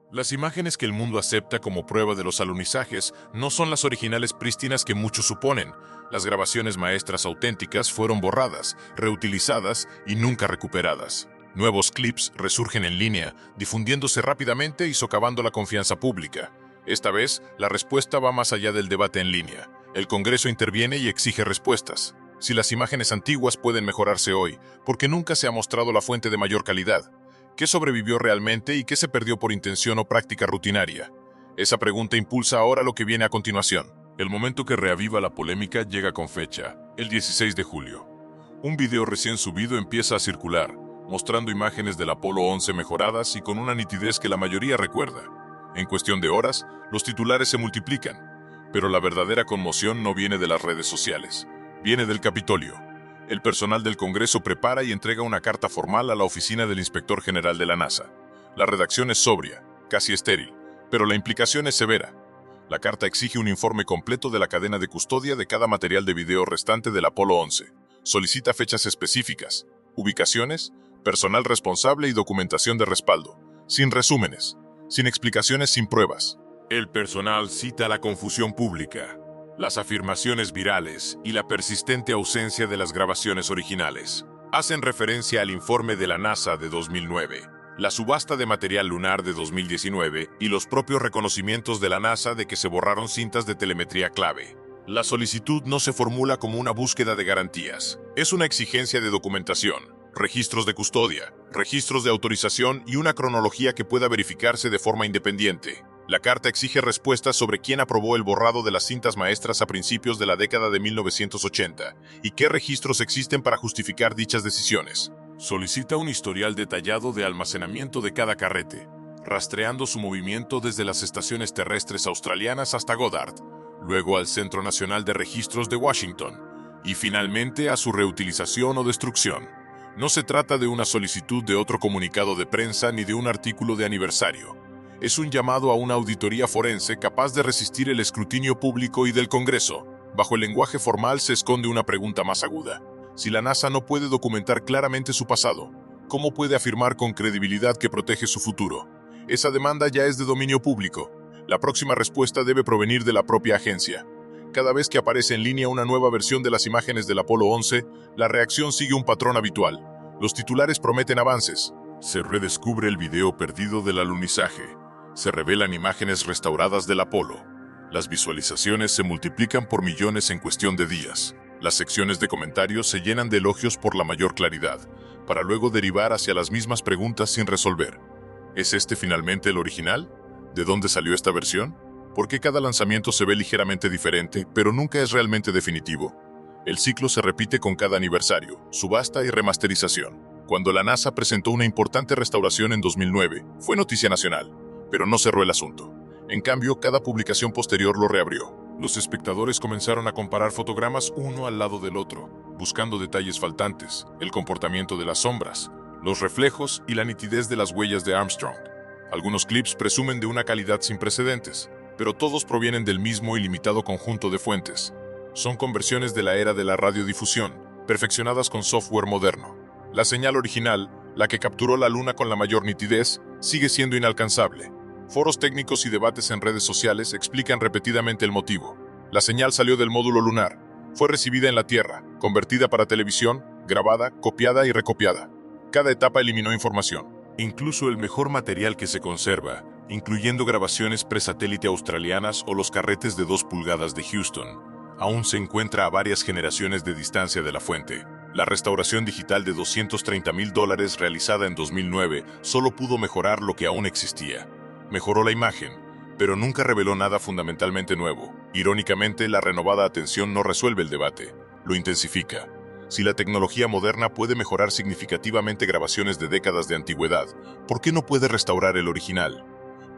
Las imágenes que el mundo acepta como prueba de los alunizajes no son las originales prístinas que muchos suponen. Las grabaciones maestras auténticas fueron borradas, reutilizadas y nunca recuperadas. Nuevos clips resurgen en línea, difundiéndose rápidamente y socavando la confianza pública. Esta vez, la respuesta va más allá del debate en línea. El Congreso interviene y exige respuestas. Si las imágenes antiguas pueden mejorarse hoy, ¿por qué nunca se ha mostrado la fuente de mayor calidad? ¿Qué sobrevivió realmente y qué se perdió por intención o práctica rutinaria? Esa pregunta impulsa ahora lo que viene a continuación. El momento que reaviva la polémica llega con fecha, el 16 de julio. Un video recién subido empieza a circular, mostrando imágenes del Apolo 11 mejoradas y con una nitidez que la mayoría recuerda. En cuestión de horas, los titulares se multiplican, pero la verdadera conmoción no viene de las redes sociales, viene del Capitolio. El personal del Congreso prepara y entrega una carta formal a la oficina del Inspector General de la NASA. La redacción es sobria, casi estéril, pero la implicación es severa. La carta exige un informe completo de la cadena de custodia de cada material de video restante del Apolo 11. Solicita fechas específicas, ubicaciones, personal responsable y documentación de respaldo, sin resúmenes, sin explicaciones, sin pruebas. El personal cita la confusión pública, las afirmaciones virales y la persistente ausencia de las grabaciones originales. Hacen referencia al informe de la NASA de 2009, la subasta de material lunar de 2019 y los propios reconocimientos de la NASA de que se borraron cintas de telemetría clave. La solicitud no se formula como una búsqueda de garantías. Es una exigencia de documentación, registros de custodia, registros de autorización y una cronología que pueda verificarse de forma independiente. La carta exige respuestas sobre quién aprobó el borrado de las cintas maestras a principios de la década de 1980 y qué registros existen para justificar dichas decisiones. Solicita un historial detallado de almacenamiento de cada carrete, rastreando su movimiento desde las estaciones terrestres australianas hasta Goddard, luego al Centro Nacional de Registros de Washington y finalmente a su reutilización o destrucción. No se trata de una solicitud de otro comunicado de prensa ni de un artículo de aniversario. Es un llamado a una auditoría forense capaz de resistir el escrutinio público y del Congreso. Bajo el lenguaje formal se esconde una pregunta más aguda. Si la NASA no puede documentar claramente su pasado, ¿cómo puede afirmar con credibilidad que protege su futuro? Esa demanda ya es de dominio público. La próxima respuesta debe provenir de la propia agencia. Cada vez que aparece en línea una nueva versión de las imágenes del Apolo 11, la reacción sigue un patrón habitual. Los titulares prometen avances. Se redescubre el video perdido del alunizaje. Se revelan imágenes restauradas del Apolo. Las visualizaciones se multiplican por millones en cuestión de días. Las secciones de comentarios se llenan de elogios por la mayor claridad, para luego derivar hacia las mismas preguntas sin resolver. ¿Es este finalmente el original? ¿De dónde salió esta versión? ¿Por qué cada lanzamiento se ve ligeramente diferente, pero nunca es realmente definitivo? El ciclo se repite con cada aniversario, subasta y remasterización. Cuando la NASA presentó una importante restauración en 2009, fue noticia nacional, pero no cerró el asunto. En cambio, cada publicación posterior lo reabrió. Los espectadores comenzaron a comparar fotogramas uno al lado del otro, buscando detalles faltantes, el comportamiento de las sombras, los reflejos y la nitidez de las huellas de Armstrong. Algunos clips presumen de una calidad sin precedentes, pero todos provienen del mismo y limitado conjunto de fuentes. Son conversiones de la era de la radiodifusión, perfeccionadas con software moderno. La señal original, la que capturó la Luna con la mayor nitidez, sigue siendo inalcanzable. Foros técnicos y debates en redes sociales explican repetidamente el motivo. La señal salió del módulo lunar, fue recibida en la Tierra, convertida para televisión, grabada, copiada y recopiada. Cada etapa eliminó información. Incluso el mejor material que se conserva, incluyendo grabaciones presatélite australianas o los carretes de 2 pulgadas de Houston, aún se encuentra a varias generaciones de distancia de la fuente. La restauración digital de $230,000 realizada en 2009 solo pudo mejorar lo que aún existía. Mejoró la imagen, pero nunca reveló nada fundamentalmente nuevo. Irónicamente, la renovada atención no resuelve el debate, lo intensifica. Si la tecnología moderna puede mejorar significativamente grabaciones de décadas de antigüedad, ¿por qué no puede restaurar el original?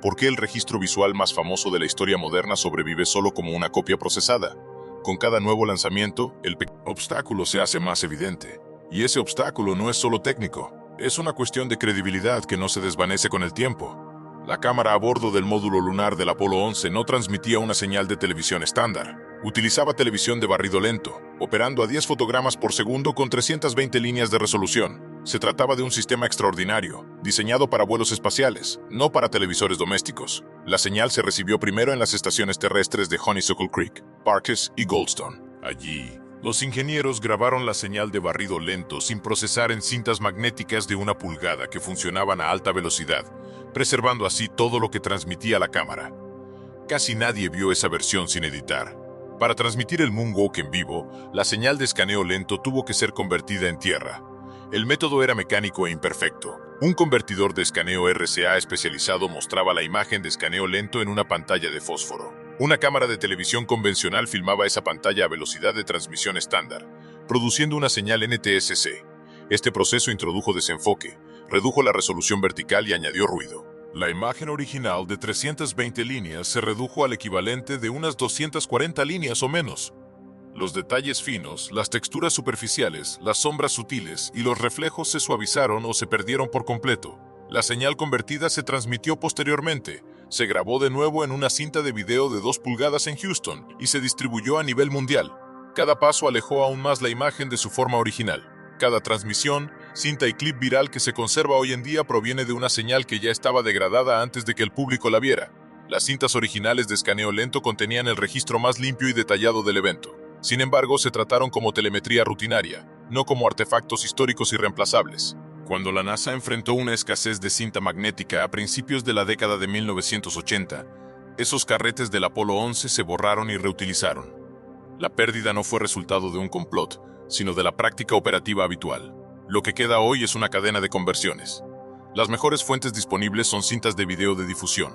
¿Por qué el registro visual más famoso de la historia moderna sobrevive solo como una copia procesada? Con cada nuevo lanzamiento, el obstáculo se hace más evidente. Y ese obstáculo no es solo técnico, es una cuestión de credibilidad que no se desvanece con el tiempo. La cámara a bordo del módulo lunar del Apolo 11 no transmitía una señal de televisión estándar. Utilizaba televisión de barrido lento, operando a 10 fotogramas por segundo con 320 líneas de resolución. Se trataba de un sistema extraordinario, diseñado para vuelos espaciales, no para televisores domésticos. La señal se recibió primero en las estaciones terrestres de Honeysuckle Creek, Parkes y Goldstone. Allí, los ingenieros grabaron la señal de barrido lento sin procesar en cintas magnéticas de 1 pulgada que funcionaban a alta velocidad, preservando así todo lo que transmitía la cámara. Casi nadie vio esa versión sin editar. Para transmitir el Moonwalk en vivo, la señal de escaneo lento tuvo que ser convertida en tierra. El método era mecánico e imperfecto. Un convertidor de escaneo RCA especializado mostraba la imagen de escaneo lento en una pantalla de fósforo. Una cámara de televisión convencional filmaba esa pantalla a velocidad de transmisión estándar, produciendo una señal NTSC. Este proceso introdujo desenfoque, redujo la resolución vertical y añadió ruido. La imagen original de 320 líneas se redujo al equivalente de unas 240 líneas o menos. Los detalles finos, las texturas superficiales, las sombras sutiles y los reflejos se suavizaron o se perdieron por completo. La señal convertida se transmitió posteriormente, se grabó de nuevo en una cinta de video de 2 pulgadas en Houston y se distribuyó a nivel mundial. Cada paso alejó aún más la imagen de su forma original. Cada transmisión, cinta y clip viral que se conserva hoy en día proviene de una señal que ya estaba degradada antes de que el público la viera. Las cintas originales de escaneo lento contenían el registro más limpio y detallado del evento. Sin embargo, se trataron como telemetría rutinaria, no como artefactos históricos irreemplazables. Cuando la NASA enfrentó una escasez de cinta magnética a principios de la década de 1980, esos carretes del Apolo 11 se borraron y reutilizaron. La pérdida no fue resultado de un complot, sino de la práctica operativa habitual. Lo que queda hoy es una cadena de conversiones. Las mejores fuentes disponibles son cintas de video de difusión,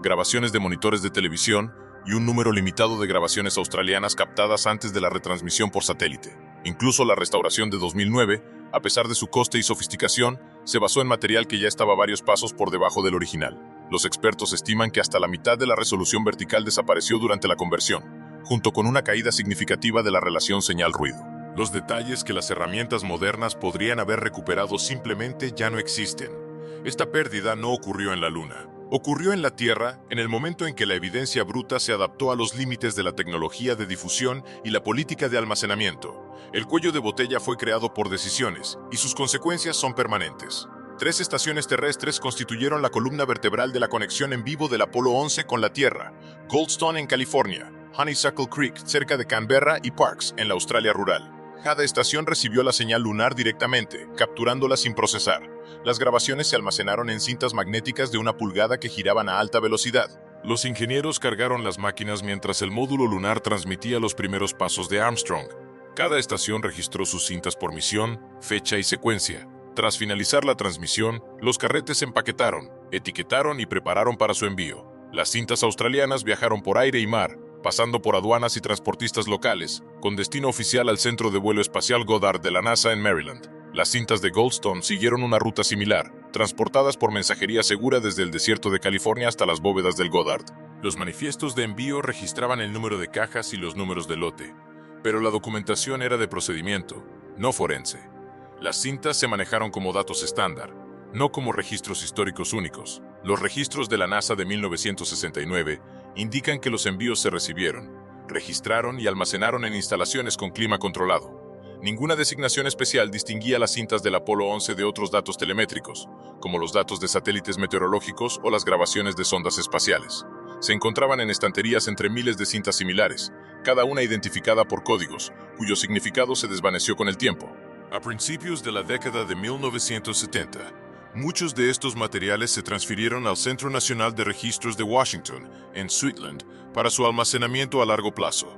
grabaciones de monitores de televisión y un número limitado de grabaciones australianas captadas antes de la retransmisión por satélite. Incluso la restauración de 2009, a pesar de su coste y sofisticación, se basó en material que ya estaba varios pasos por debajo del original. Los expertos estiman que hasta la mitad de la resolución vertical desapareció durante la conversión, junto con una caída significativa de la relación señal-ruido. Los detalles que las herramientas modernas podrían haber recuperado simplemente ya no existen. Esta pérdida no ocurrió en la Luna. Ocurrió en la Tierra en el momento en que la evidencia bruta se adaptó a los límites de la tecnología de difusión y la política de almacenamiento. El cuello de botella fue creado por decisiones, y sus consecuencias son permanentes. 3 estaciones terrestres constituyeron la columna vertebral de la conexión en vivo del Apolo 11 con la Tierra: Goldstone en California, Honeysuckle Creek cerca de Canberra y Parkes en la Australia rural. Cada estación recibió la señal lunar directamente, capturándola sin procesar. Las grabaciones se almacenaron en cintas magnéticas de 1 pulgada que giraban a alta velocidad. Los ingenieros cargaron las máquinas mientras el módulo lunar transmitía los primeros pasos de Armstrong. Cada estación registró sus cintas por misión, fecha y secuencia. Tras finalizar la transmisión, los carretes se empaquetaron, etiquetaron y prepararon para su envío. Las cintas australianas viajaron por aire y mar, pasando por aduanas y transportistas locales, con destino oficial al Centro de Vuelo Espacial Goddard de la NASA en Maryland. Las cintas de Goldstone siguieron una ruta similar, transportadas por mensajería segura desde el desierto de California hasta las bóvedas del Goddard. Los manifiestos de envío registraban el número de cajas y los números de lote, pero la documentación era de procedimiento, no forense. Las cintas se manejaron como datos estándar, no como registros históricos únicos. Los registros de la NASA de 1969 indican que los envíos se recibieron, registraron y almacenaron en instalaciones con clima controlado. Ninguna designación especial distinguía las cintas del Apolo 11 de otros datos telemétricos, como los datos de satélites meteorológicos o las grabaciones de sondas espaciales. Se encontraban en estanterías entre miles de cintas similares, cada una identificada por códigos, cuyo significado se desvaneció con el tiempo. A principios de la década de 1970, muchos de estos materiales se transfirieron al Centro Nacional de Registros de Washington, en Suitland, para su almacenamiento a largo plazo.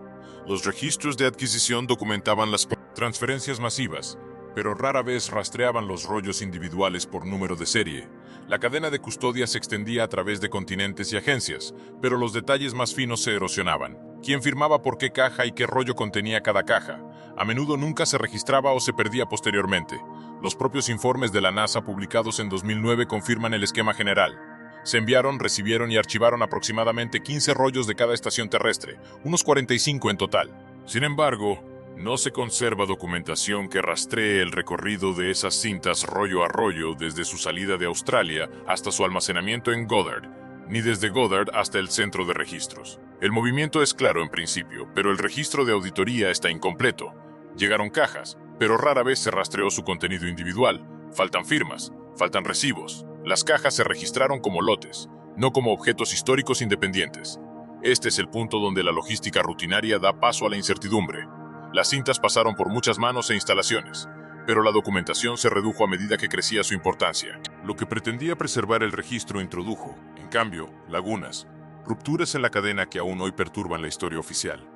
Los registros de adquisición documentaban las transferencias masivas, pero rara vez rastreaban los rollos individuales por número de serie. La cadena de custodia se extendía a través de continentes y agencias, pero los detalles más finos se erosionaban. ¿Quién firmaba por qué caja y qué rollo contenía cada caja? A menudo nunca se registraba o se perdía posteriormente. Los propios informes de la NASA publicados en 2009 confirman el esquema general. Se enviaron, recibieron y archivaron aproximadamente 15 rollos de cada estación terrestre, unos 45 en total. Sin embargo, no se conserva documentación que rastree el recorrido de esas cintas rollo a rollo desde su salida de Australia hasta su almacenamiento en Goddard, ni desde Goddard hasta el centro de registros. El movimiento es claro en principio, pero el registro de auditoría está incompleto. Llegaron cajas, pero rara vez se rastreó su contenido individual, Faltan firmas, faltan recibos. Las cajas se registraron como lotes, no como objetos históricos independientes. Este es el punto donde la logística rutinaria da paso a la incertidumbre. Las cintas pasaron por muchas manos e instalaciones, pero la documentación se redujo a medida que crecía su importancia. Lo que pretendía preservar el registro introdujo, en cambio, lagunas, rupturas en la cadena que aún hoy perturban la historia oficial.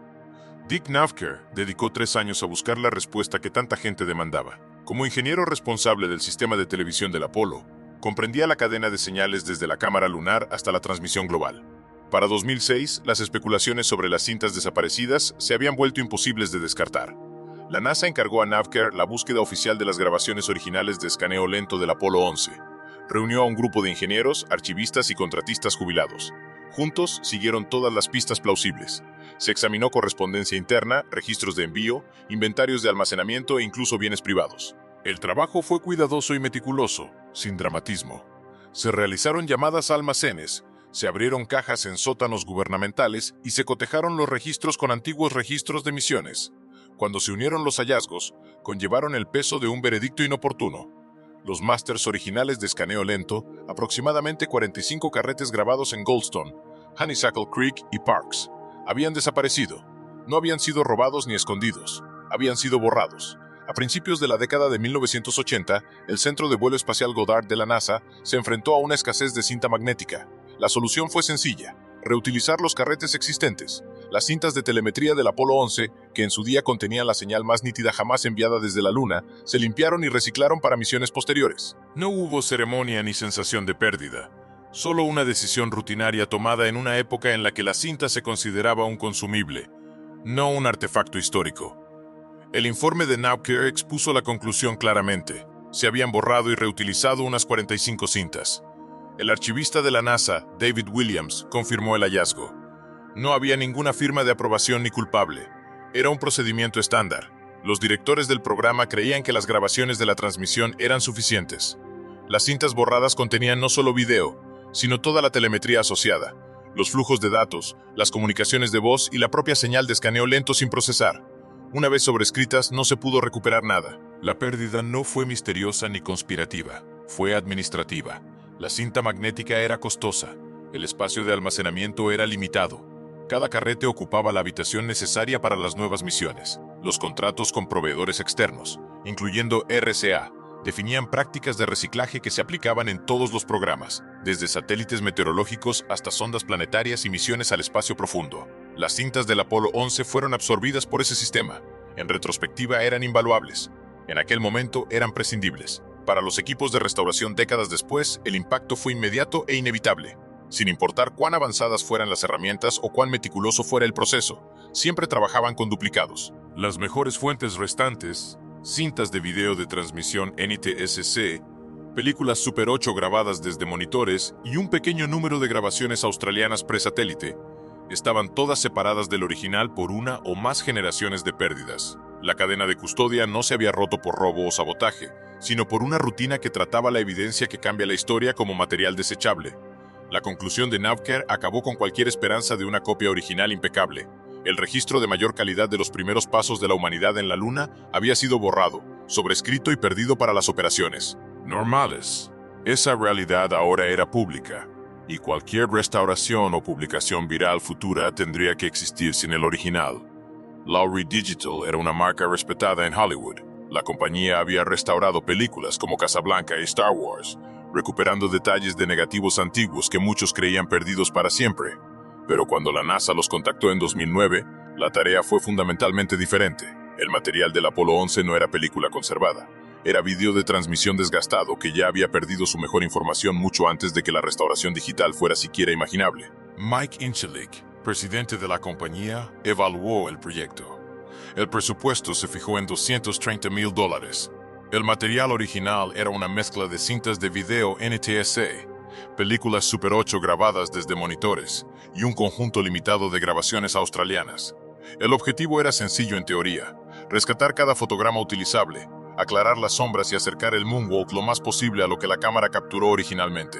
Dick Navker dedicó 3 años a buscar la respuesta que tanta gente demandaba. Como ingeniero responsable del sistema de televisión del Apolo, comprendía la cadena de señales desde la cámara lunar hasta la transmisión global. Para 2006, las especulaciones sobre las cintas desaparecidas se habían vuelto imposibles de descartar. La NASA encargó a Navker la búsqueda oficial de las grabaciones originales de escaneo lento del Apolo 11. Reunió a un grupo de ingenieros, archivistas y contratistas jubilados. Juntos siguieron todas las pistas plausibles. Se examinó correspondencia interna, registros de envío, inventarios de almacenamiento e incluso bienes privados. El trabajo fue cuidadoso y meticuloso, sin dramatismo. Se realizaron llamadas a almacenes, se abrieron cajas en sótanos gubernamentales y se cotejaron los registros con antiguos registros de misiones. Cuando se unieron los hallazgos, conllevaron el peso de un veredicto inoportuno. Los másters originales de escaneo lento, aproximadamente 45 carretes grabados en Goldstone, Honeysuckle Creek y Parks, habían desaparecido. No habían sido robados ni escondidos, habían sido borrados. A principios de la década de 1980, el Centro de Vuelo Espacial Goddard de la NASA se enfrentó a una escasez de cinta magnética. La solución fue sencilla: reutilizar los carretes existentes. Las cintas de telemetría del Apolo 11, que en su día contenían la señal más nítida jamás enviada desde la Luna, se limpiaron y reciclaron para misiones posteriores. No hubo ceremonia ni sensación de pérdida, solo una decisión rutinaria tomada en una época en la que la cinta se consideraba un consumible, no un artefacto histórico. El informe de Navker expuso la conclusión claramente: se habían borrado y reutilizado unas 45 cintas. El archivista de la NASA, David Williams, confirmó el hallazgo. No había ninguna firma de aprobación ni culpable. Era un procedimiento estándar. Los directores del programa creían que las grabaciones de la transmisión eran suficientes. Las cintas borradas contenían no solo video, sino toda la telemetría asociada, los flujos de datos, las comunicaciones de voz y la propia señal de escaneo lento sin procesar. Una vez sobrescritas, no se pudo recuperar nada. La pérdida no fue misteriosa ni conspirativa, fue administrativa. La cinta magnética era costosa, el espacio de almacenamiento era limitado. Cada carrete ocupaba la habitación necesaria para las nuevas misiones. Los contratos con proveedores externos, incluyendo RCA, definían prácticas de reciclaje que se aplicaban en todos los programas, desde satélites meteorológicos hasta sondas planetarias y misiones al espacio profundo. Las cintas del Apolo 11 fueron absorbidas por ese sistema. En retrospectiva eran invaluables. En aquel momento eran prescindibles. Para los equipos de restauración décadas después, el impacto fue inmediato e inevitable. Sin importar cuán avanzadas fueran las herramientas o cuán meticuloso fuera el proceso, siempre trabajaban con duplicados. Las mejores fuentes restantes, cintas de video de transmisión NTSC, películas Super 8 grabadas desde monitores y un pequeño número de grabaciones australianas presatélite, estaban todas separadas del original por una o más generaciones de pérdidas. La cadena de custodia no se había roto por robo o sabotaje, sino por una rutina que trataba la evidencia que cambia la historia como material desechable. La conclusión de Navker acabó con cualquier esperanza de una copia original impecable. El registro de mayor calidad de los primeros pasos de la humanidad en la Luna había sido borrado, sobrescrito y perdido para las operaciones normales. Esa realidad ahora era pública, y cualquier restauración o publicación viral futura tendría que existir sin el original. Lowry Digital era una marca respetada en Hollywood. La compañía había restaurado películas como Casablanca y Star Wars, recuperando detalles de negativos antiguos que muchos creían perdidos para siempre. Pero cuando la NASA los contactó en 2009, la tarea fue fundamentalmente diferente. El material del Apolo 11 no era película conservada. Era vídeo de transmisión desgastado que ya había perdido su mejor información mucho antes de que la restauración digital fuera siquiera imaginable. Mike Inchellik, presidente de la compañía, evaluó el proyecto. El presupuesto se fijó en $230,000. El material original era una mezcla de cintas de video NTSC, películas Super 8 grabadas desde monitores y un conjunto limitado de grabaciones australianas. El objetivo era sencillo en teoría: rescatar cada fotograma utilizable, aclarar las sombras y acercar el moonwalk lo más posible a lo que la cámara capturó originalmente.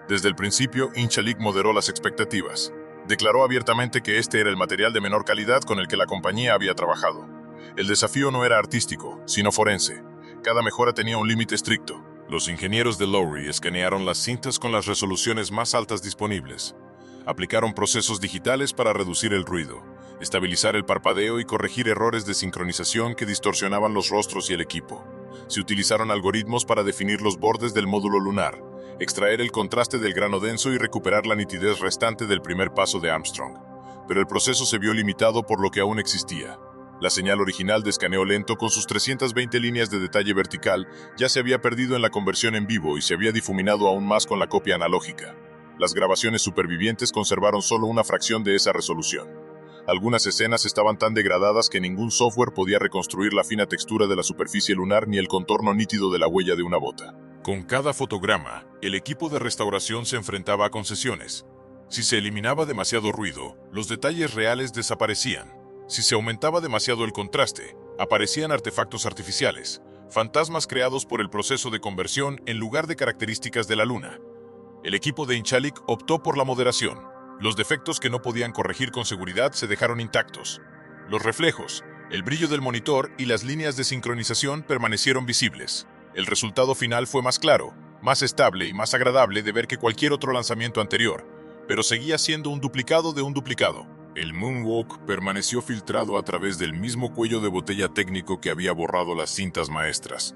Desde el principio, Inchellik moderó las expectativas. Declaró abiertamente que este era el material de menor calidad con el que la compañía había trabajado. El desafío no era artístico, sino forense. Cada mejora tenía un límite estricto. Los ingenieros de Lowery escanearon las cintas con las resoluciones más altas disponibles. Aplicaron procesos digitales para reducir el ruido, estabilizar el parpadeo y corregir errores de sincronización que distorsionaban los rostros y el equipo. Se utilizaron algoritmos para definir los bordes del módulo lunar, extraer el contraste del grano denso y recuperar la nitidez restante del primer paso de Armstrong. Pero el proceso se vio limitado por lo que aún existía. La señal original de escaneo lento con sus 320 líneas de detalle vertical ya se había perdido en la conversión en vivo y se había difuminado aún más con la copia analógica. Las grabaciones supervivientes conservaron solo una fracción de esa resolución. Algunas escenas estaban tan degradadas que ningún software podía reconstruir la fina textura de la superficie lunar ni el contorno nítido de la huella de una bota. Con cada fotograma, el equipo de restauración se enfrentaba a concesiones. Si se eliminaba demasiado ruido, los detalles reales desaparecían. Si se aumentaba demasiado el contraste, aparecían artefactos artificiales, fantasmas creados por el proceso de conversión en lugar de características de la luna. El equipo de Inchallik optó por la moderación. Los defectos que no podían corregir con seguridad se dejaron intactos. Los reflejos, el brillo del monitor y las líneas de sincronización permanecieron visibles. El resultado final fue más claro, más estable y más agradable de ver que cualquier otro lanzamiento anterior, pero seguía siendo un duplicado de un duplicado. El Moonwalk permaneció filtrado a través del mismo cuello de botella técnico que había borrado las cintas maestras.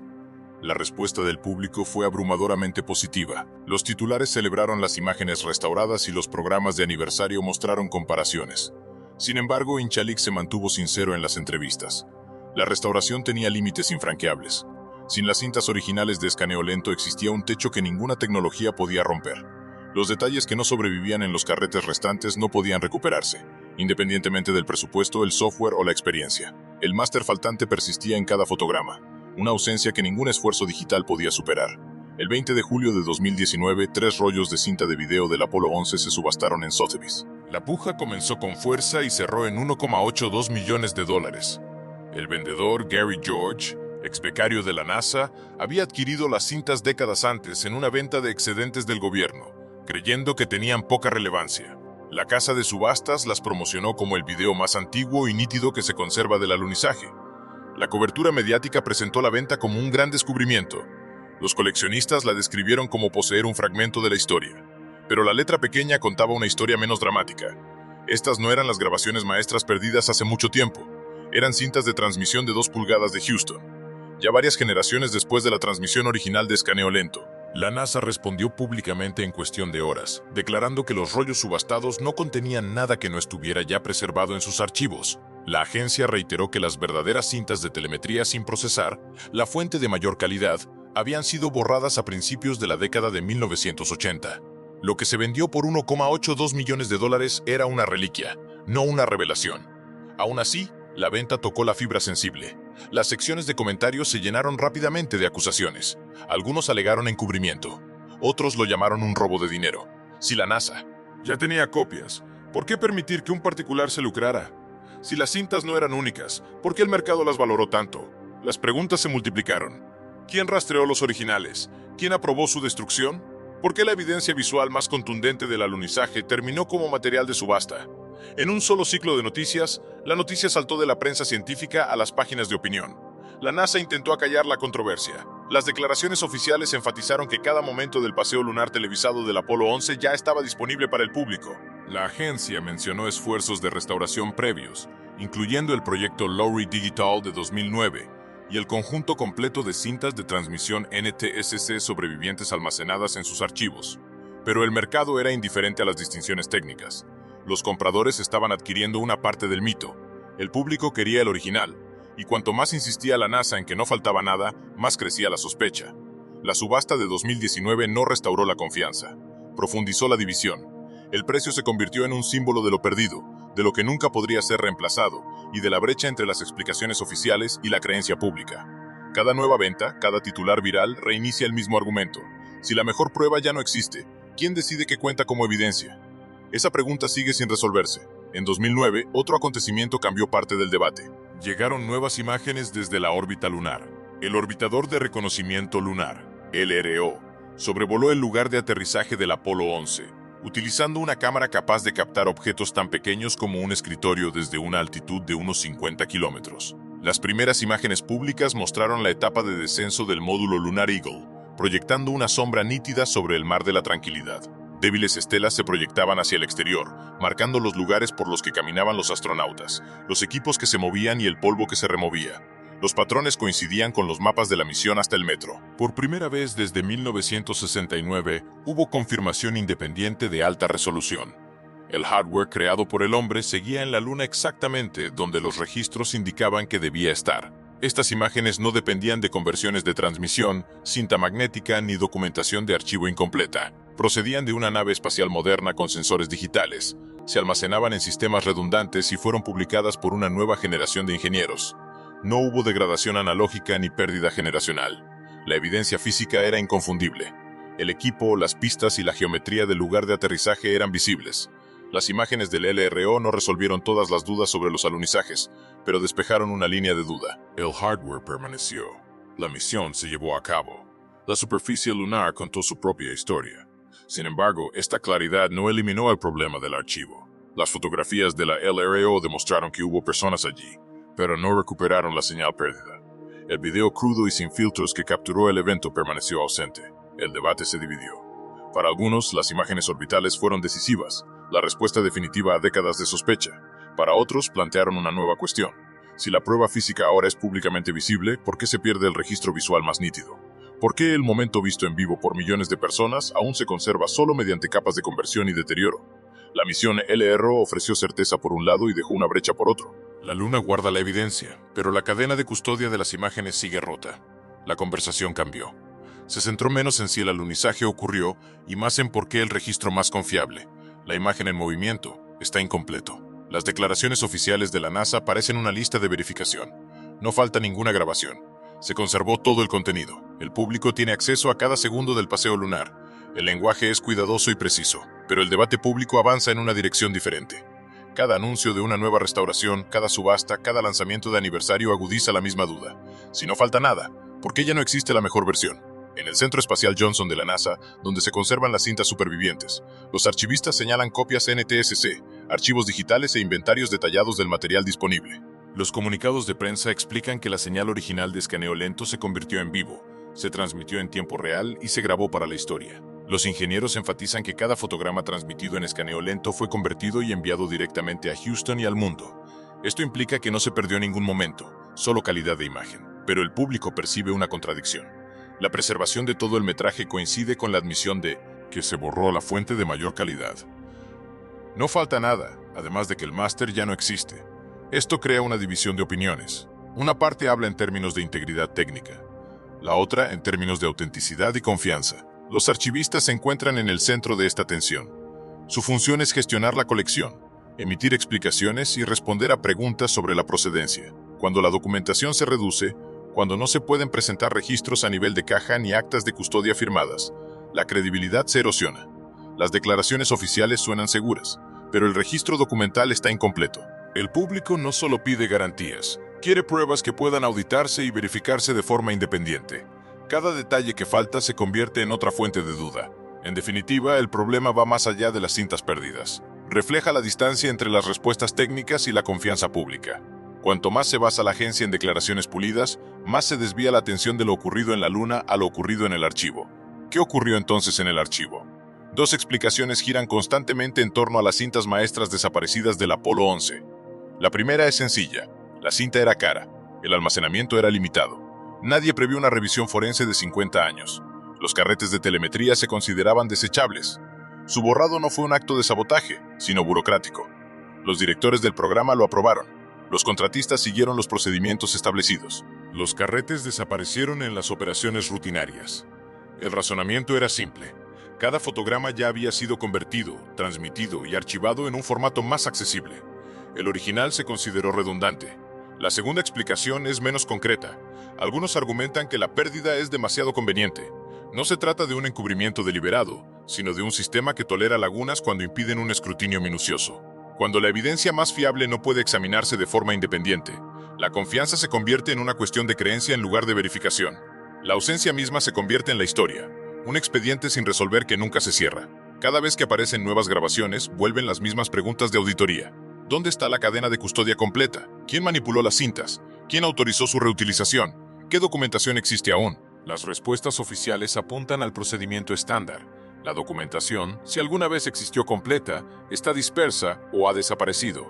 La respuesta del público fue abrumadoramente positiva. Los titulares celebraron las imágenes restauradas y los programas de aniversario mostraron comparaciones. Sin embargo, Inchallik se mantuvo sincero en las entrevistas. La restauración tenía límites infranqueables. Sin las cintas originales de escaneo lento existía un techo que ninguna tecnología podía romper. Los detalles que no sobrevivían en los carretes restantes no podían recuperarse, independientemente del presupuesto, el software o la experiencia. El máster faltante persistía en cada fotograma, una ausencia que ningún esfuerzo digital podía superar. El 20 de julio de 2019, 3 rollos de cinta de video del Apolo 11 se subastaron en Sotheby's. La puja comenzó con fuerza y cerró en $1,82 millones. El vendedor Gary George, ex becario de la NASA, había adquirido las cintas décadas antes en una venta de excedentes del gobierno, creyendo que tenían poca relevancia. La casa de subastas las promocionó como el video más antiguo y nítido que se conserva del alunizaje. La cobertura mediática presentó la venta como un gran descubrimiento. Los coleccionistas la describieron como poseer un fragmento de la historia. Pero la letra pequeña contaba una historia menos dramática. Estas no eran las grabaciones maestras perdidas hace mucho tiempo. Eran cintas de transmisión de 2 pulgadas de Houston. Ya varias generaciones después de la transmisión original de escaneo lento. La NASA respondió públicamente en cuestión de horas, declarando que los rollos subastados no contenían nada que no estuviera ya preservado en sus archivos. La agencia reiteró que las verdaderas cintas de telemetría sin procesar, la fuente de mayor calidad, habían sido borradas a principios de la década de 1980. Lo que se vendió por $1,82 millones era una reliquia, no una revelación. Aún así, la venta tocó la fibra sensible. Las secciones de comentarios se llenaron rápidamente de acusaciones. Algunos alegaron encubrimiento. Otros lo llamaron un robo de dinero. Si la NASA ya tenía copias, ¿por qué permitir que un particular se lucrara? Si las cintas no eran únicas, ¿por qué el mercado las valoró tanto? Las preguntas se multiplicaron. ¿Quién rastreó los originales? ¿Quién aprobó su destrucción? ¿Por qué la evidencia visual más contundente del alunizaje terminó como material de subasta? En un solo ciclo de noticias, la noticia saltó de la prensa científica a las páginas de opinión. La NASA intentó acallar la controversia. Las declaraciones oficiales enfatizaron que cada momento del paseo lunar televisado del Apolo 11 ya estaba disponible para el público. La agencia mencionó esfuerzos de restauración previos, incluyendo el proyecto Lowery Digital de 2009 y el conjunto completo de cintas de transmisión NTSC sobrevivientes almacenadas en sus archivos. Pero el mercado era indiferente a las distinciones técnicas. Los compradores estaban adquiriendo una parte del mito. El público quería el original, y cuanto más insistía la NASA en que no faltaba nada, más crecía la sospecha. La subasta de 2019 no restauró la confianza, profundizó la división. El precio se convirtió en un símbolo de lo perdido, de lo que nunca podría ser reemplazado, y de la brecha entre las explicaciones oficiales y la creencia pública. Cada nueva venta, cada titular viral, reinicia el mismo argumento. Si la mejor prueba ya no existe, ¿quién decide qué cuenta como evidencia? Esa pregunta sigue sin resolverse. En 2009, otro acontecimiento cambió parte del debate. Llegaron nuevas imágenes desde la órbita lunar. El Orbitador de Reconocimiento Lunar, LRO, sobrevoló el lugar de aterrizaje del Apolo 11, utilizando una cámara capaz de captar objetos tan pequeños como un escritorio desde una altitud de unos 50 kilómetros. Las primeras imágenes públicas mostraron la etapa de descenso del módulo lunar Eagle, proyectando una sombra nítida sobre el mar de la tranquilidad. Débiles estelas se proyectaban hacia el exterior, marcando los lugares por los que caminaban los astronautas, los equipos que se movían y el polvo que se removía. Los patrones coincidían con los mapas de la misión hasta el metro. Por primera vez desde 1969, hubo confirmación independiente de alta resolución. El hardware creado por el hombre seguía en la Luna exactamente donde los registros indicaban que debía estar. Estas imágenes no dependían de conversiones de transmisión, cinta magnética ni documentación de archivo incompleta. Procedían de una nave espacial moderna con sensores digitales. Se almacenaban en sistemas redundantes y fueron publicadas por una nueva generación de ingenieros. No hubo degradación analógica ni pérdida generacional. La evidencia física era inconfundible. El equipo, las pistas y la geometría del lugar de aterrizaje eran visibles. Las imágenes del LRO no resolvieron todas las dudas sobre los alunizajes, pero despejaron una línea de duda. El hardware permaneció. La misión se llevó a cabo. La superficie lunar contó su propia historia. Sin embargo, esta claridad no eliminó el problema del archivo. Las fotografías de la LRO demostraron que hubo personas allí, pero no recuperaron la señal perdida. El video crudo y sin filtros que capturó el evento permaneció ausente. El debate se dividió. Para algunos, las imágenes orbitales fueron decisivas, la respuesta definitiva a décadas de sospecha. Para otros, plantearon una nueva cuestión. Si la prueba física ahora es públicamente visible, ¿por qué se pierde el registro visual más nítido? ¿Por qué el momento visto en vivo por millones de personas aún se conserva solo mediante capas de conversión y deterioro? La misión LRO ofreció certeza por un lado y dejó una brecha por otro. La Luna guarda la evidencia, pero la cadena de custodia de las imágenes sigue rota. La conversación cambió. Se centró menos en si el alunizaje ocurrió y más en por qué el registro más confiable, la imagen en movimiento, está incompleto. Las declaraciones oficiales de la NASA parecen una lista de verificación. No falta ninguna grabación. Se conservó todo el contenido. El público tiene acceso a cada segundo del paseo lunar. El lenguaje es cuidadoso y preciso, pero el debate público avanza en una dirección diferente. Cada anuncio de una nueva restauración, cada subasta, cada lanzamiento de aniversario agudiza la misma duda. Si no falta nada, ¿por qué ya no existe la mejor versión? En el Centro Espacial Johnson de la NASA, donde se conservan las cintas supervivientes, los archivistas señalan copias NTSC, archivos digitales e inventarios detallados del material disponible. Los comunicados de prensa explican que la señal original de escaneo lento se convirtió en vivo, se transmitió en tiempo real y se grabó para la historia. Los ingenieros enfatizan que cada fotograma transmitido en escaneo lento fue convertido y enviado directamente a Houston y al mundo. Esto implica que no se perdió ningún momento, solo calidad de imagen. Pero el público percibe una contradicción. La preservación de todo el metraje coincide con la admisión de que se borró la fuente de mayor calidad. No falta nada, además de que el máster ya no existe. Esto crea una división de opiniones. Una parte habla en términos de integridad técnica, la otra en términos de autenticidad y confianza. Los archivistas se encuentran en el centro de esta tensión. Su función es gestionar la colección, emitir explicaciones y responder a preguntas sobre la procedencia. Cuando la documentación se reduce, cuando no se pueden presentar registros a nivel de caja ni actas de custodia firmadas, la credibilidad se erosiona. Las declaraciones oficiales suenan seguras, pero el registro documental está incompleto. El público no solo pide garantías, quiere pruebas que puedan auditarse y verificarse de forma independiente. Cada detalle que falta se convierte en otra fuente de duda. En definitiva, el problema va más allá de las cintas perdidas. Refleja la distancia entre las respuestas técnicas y la confianza pública. Cuanto más se basa la agencia en declaraciones pulidas, más se desvía la atención de lo ocurrido en la Luna a lo ocurrido en el archivo. ¿Qué ocurrió entonces en el archivo? Dos explicaciones giran constantemente en torno a las cintas maestras desaparecidas del Apolo 11. La primera es sencilla. La cinta era cara. El almacenamiento era limitado. Nadie previó una revisión forense de 50 años. Los carretes de telemetría se consideraban desechables. Su borrado no fue un acto de sabotaje, sino burocrático. Los directores del programa lo aprobaron. Los contratistas siguieron los procedimientos establecidos. Los carretes desaparecieron en las operaciones rutinarias. El razonamiento era simple. Cada fotograma ya había sido convertido, transmitido y archivado en un formato más accesible. El original se consideró redundante. La segunda explicación es menos concreta. Algunos argumentan que la pérdida es demasiado conveniente. No se trata de un encubrimiento deliberado, sino de un sistema que tolera lagunas cuando impiden un escrutinio minucioso. Cuando la evidencia más fiable no puede examinarse de forma independiente, la confianza se convierte en una cuestión de creencia en lugar de verificación. La ausencia misma se convierte en la historia, un expediente sin resolver que nunca se cierra. Cada vez que aparecen nuevas grabaciones, vuelven las mismas preguntas de auditoría. ¿Dónde está la cadena de custodia completa? ¿Quién manipuló las cintas? ¿Quién autorizó su reutilización? ¿Qué documentación existe aún? Las respuestas oficiales apuntan al procedimiento estándar. La documentación, si alguna vez existió completa, está dispersa o ha desaparecido.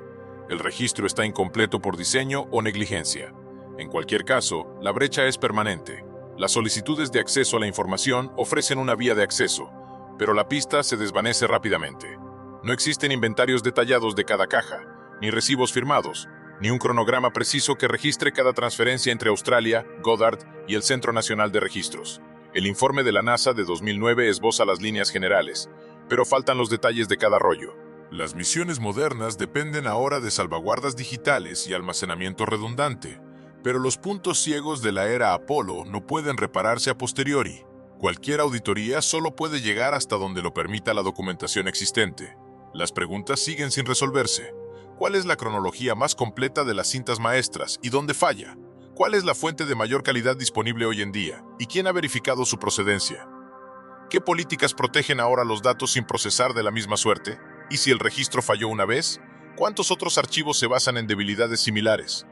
El registro está incompleto por diseño o negligencia. En cualquier caso, la brecha es permanente. Las solicitudes de acceso a la información ofrecen una vía de acceso, pero la pista se desvanece rápidamente. No existen inventarios detallados de cada caja, ni recibos firmados, ni un cronograma preciso que registre cada transferencia entre Australia, Goddard y el Centro Nacional de Registros. El informe de la NASA de 2009 esboza las líneas generales, pero faltan los detalles de cada rollo. Las misiones modernas dependen ahora de salvaguardas digitales y almacenamiento redundante, pero los puntos ciegos de la era Apolo no pueden repararse a posteriori. Cualquier auditoría solo puede llegar hasta donde lo permita la documentación existente. Las preguntas siguen sin resolverse. ¿Cuál es la cronología más completa de las cintas maestras y dónde falla? ¿Cuál es la fuente de mayor calidad disponible hoy en día? ¿Y quién ha verificado su procedencia? ¿Qué políticas protegen ahora los datos sin procesar de la misma suerte? ¿Y si el registro falló una vez? ¿Cuántos otros archivos se basan en debilidades similares?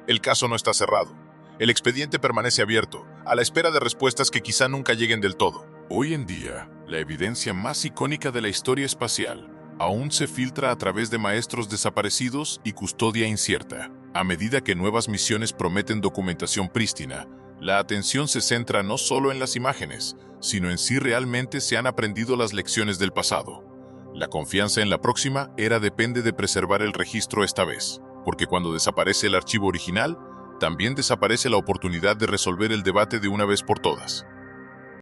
El caso no está cerrado. El expediente permanece abierto, a la espera de respuestas que quizá nunca lleguen del todo. Hoy en día, la evidencia más icónica de la historia espacial aún se filtra a través de maestros desaparecidos y custodia incierta. A medida que nuevas misiones prometen documentación prístina, la atención se centra no solo en las imágenes, sino en si realmente se han aprendido las lecciones del pasado. La confianza en la próxima era depende de preservar el registro esta vez, porque cuando desaparece el archivo original, también desaparece la oportunidad de resolver el debate de una vez por todas.